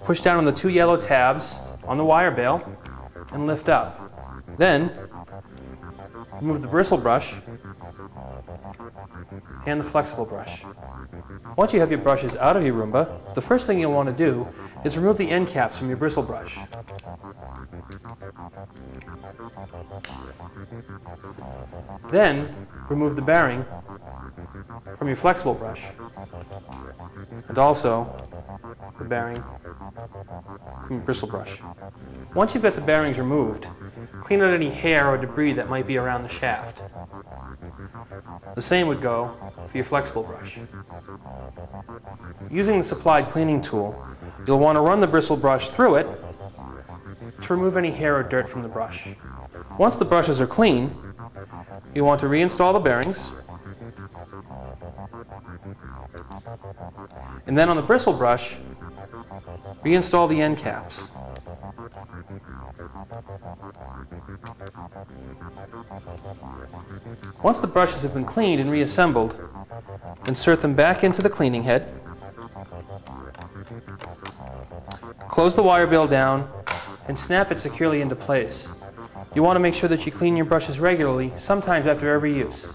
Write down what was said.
push down on the two yellow tabs on the wire bail and lift up. Then, remove the bristle brush and the flexible brush. Once you have your brushes out of your Roomba, the first thing you'll want to do is remove the end caps from your bristle brush. Then, remove the bearing from your flexible brush, and also the bearing from your bristle brush. Once you've got the bearings removed, clean out any hair or debris that might be around the shaft. The same would go for your flexible brush. Using the supplied cleaning tool, you'll want to run the bristle brush through it to remove any hair or dirt from the brush. Once the brushes are clean, you want to reinstall the bearings, and then on the bristle brush, reinstall the end caps. Once the brushes have been cleaned and reassembled, insert them back into the cleaning head, close the wire bail down, and snap it securely into place. You want to make sure that you clean your brushes regularly, sometimes after every use.